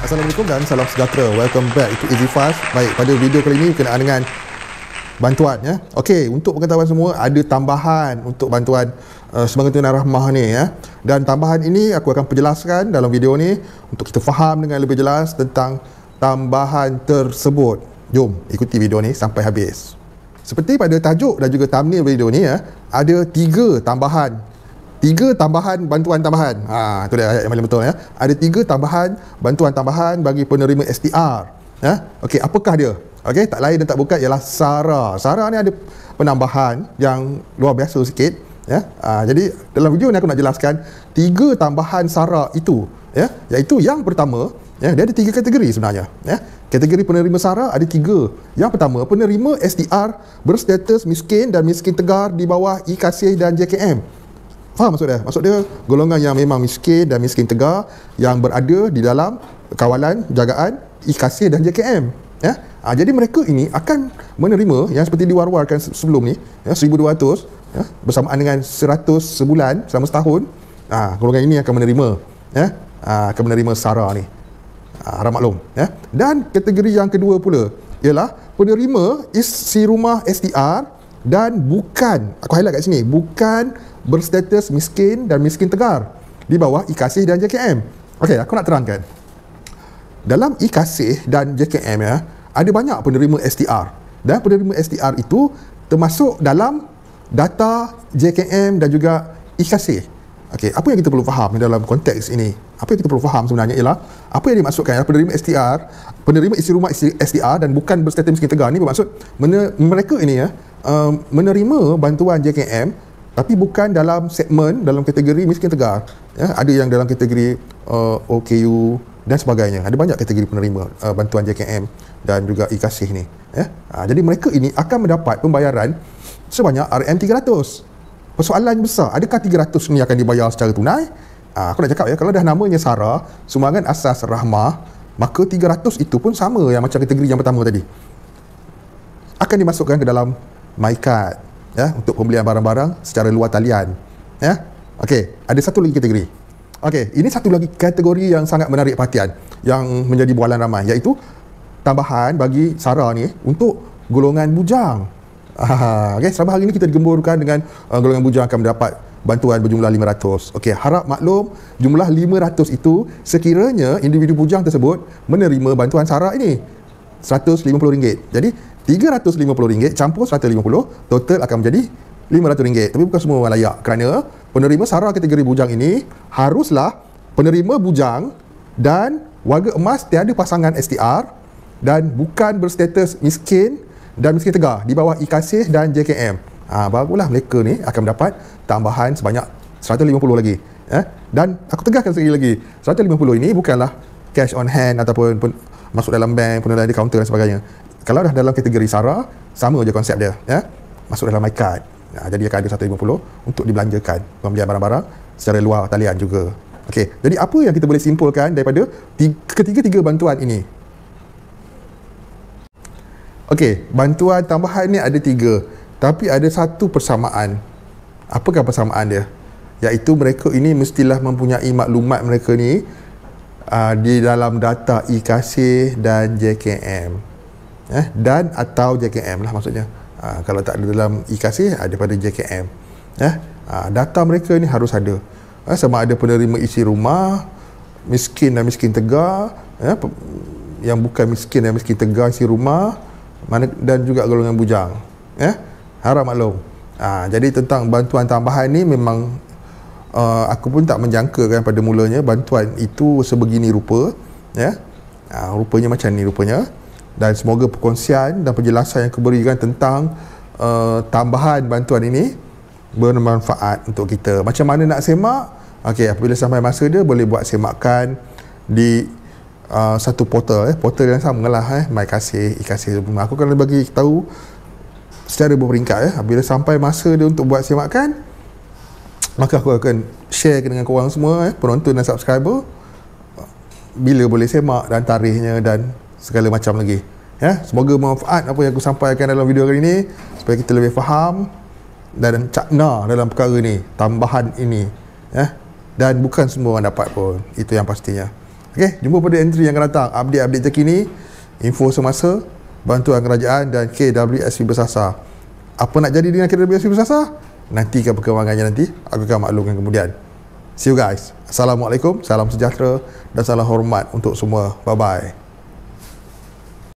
Assalamualaikum dan salam sejahtera. Welcome back to Easy Fast. Baik, pada video kali ini berkenaan dengan bantuan ya. Okey, untuk pengetahuan semua ada tambahan untuk bantuan Sumbangan Tunai Rahmah ni ya. Dan tambahan ini aku akan perjelaskan dalam video ni untuk kita faham dengan lebih jelas tentang tambahan tersebut. Jom ikuti video ni sampai habis. Seperti pada tajuk dan juga thumbnail video ni ya, ada tiga tambahan bantuan tambahan. Itu dia ayat yang paling betul ya. Ada 3 tambahan bantuan tambahan bagi penerima STR. Ya. Okey, apakah dia? Okey, tak lain dan tak bukan ialah SARA. SARA ni ada penambahan yang luar biasa sikit ya. Jadi dalam video ni aku nak jelaskan 3 tambahan SARA itu ya, iaitu yang pertama ya, dia ada 3 kategori sebenarnya ya. Kategori penerima SARA ada 3. Yang pertama, penerima STR berstatus miskin dan miskin tegar di bawah e-Kasih dan JKM. Faham maksud dia? Maksud dia golongan yang memang miskin dan miskin tegar yang berada di dalam kawalan jagaan e-Kasih dan JKM ya. Jadi mereka ini akan menerima yang seperti diwar-warkan sebelum ni ya, 1,200 ya, bersamaan dengan 100 sebulan selama setahun. Golongan ini akan menerima ya, akan menerima SARA ni. Harap maklum ya. Dan kategori yang kedua pula ialah penerima isi rumah STR dan bukan, aku highlight kat sini, bukan berstatus miskin dan miskin tegar di bawah e-Kasih dan JKM. Okey, aku nak terangkan. Dalam e-Kasih dan JKM ya, ada banyak penerima STR. Dan penerima STR itu termasuk dalam data JKM dan juga e-Kasih. Okey, apa yang kita perlu faham dalam konteks ini? Apa yang kita perlu faham sebenarnya ialah apa yang dimaksudkan ialah penerima STR, penerima isi rumah STR dan bukan berstatus miskin tegar ni bermaksud mereka ini ya menerima bantuan JKM tapi bukan dalam segmen, dalam kategori miskin tegar ya. Ada yang dalam kategori OKU dan sebagainya. Ada banyak kategori penerima bantuan JKM dan juga e-Kasih ni ya. Jadi mereka ini akan mendapat pembayaran sebanyak RM300. Persoalan besar, adakah 300 ni akan dibayar secara tunai? Aku nak cakap ya, kalau dah namanya SARA, Sumbangan Asas Rahmah, maka 300 itu pun sama yang macam kategori yang pertama tadi. Akan dimasukkan ke dalam MyCard ya, untuk pembelian barang-barang secara luar talian ya. Okey, ada satu lagi kategori. Okey, ini satu lagi kategori yang sangat menarik perhatian yang menjadi bualan ramai, iaitu tambahan bagi SARA ni untuk golongan bujang. Okey, selama hari ini kita digemburkan dengan golongan bujang akan mendapat bantuan berjumlah 500. Okey, harap maklum jumlah 500 itu sekiranya individu bujang tersebut menerima bantuan SARA ini RM150. Jadi RM350 campur RM150 total akan menjadi RM500. Tapi bukan semua orang layak, kerana penerima SARA kategori bujang ini haruslah penerima bujang dan warga emas tiada pasangan STR dan bukan berstatus miskin dan miskin tegar di bawah e-Kasih dan JKM. Barulah mereka ni akan mendapat tambahan sebanyak RM150 lagi dan aku tegaskan sekali lagi, RM150 ini bukanlah cash on hand ataupun masuk dalam bank, penilaian di kaunter dan sebagainya. Kalau dah dalam kategori SARA, sama je konsep dia ya, masuk dalam MyCard. Jadi akan ada RM150 untuk dibelanjakan pembelian barang-barang secara luar talian juga. Okey, jadi apa yang kita boleh simpulkan daripada ketiga-tiga bantuan ini? Okey, bantuan tambahan ni ada 3, tapi ada satu persamaan. Apakah persamaan dia? Iaitu mereka ini mestilah mempunyai maklumat mereka ni di dalam data e-Kasih dan JKM. Dan atau JKM lah maksudnya. Kalau tak ada dalam e-Kasih, ada pada JKM. Data mereka ni harus ada. Sama ada penerima isi rumah, miskin dan miskin tegar, yang bukan miskin dan miskin tegar isi rumah, dan juga golongan bujang. Harap maklum. Jadi tentang bantuan tambahan ni memang aku pun tak menjangka kan pada mulanya bantuan itu sebegini rupa ya. Rupanya macam ni rupanya. Dan semoga perkongsian dan penjelasan yang aku berikan tentang tambahan bantuan ini bermanfaat untuk kita. Macam mana nak semak? Okey, apabila sampai masa dia boleh buat semakan di satu portal portal yang samalah MyKasih, e-Kasih. Aku akan bagi tahu secara berperingkat apabila sampai masa dia untuk buat semakan, maka aku akan share dengan korang semua penonton dan subscriber bila boleh semak dan tarikhnya dan segala macam lagi ya. Semoga bermanfaat apa yang aku sampaikan dalam video kali ini supaya kita lebih faham dan cakna dalam perkara ni, tambahan ini ya. Dan bukan semua orang dapat pun, itu yang pastinya. Okey, jumpa pada entry yang akan datang. Update-update terkini, info semasa, bantuan kerajaan dan KWSP bersasar. Apa nak jadi dengan KWSP bersasar? Nantikan perkembangannya nanti. Aku akan maklumkan kemudian. See you guys. Assalamualaikum, salam sejahtera dan salam hormat untuk semua. Bye-bye.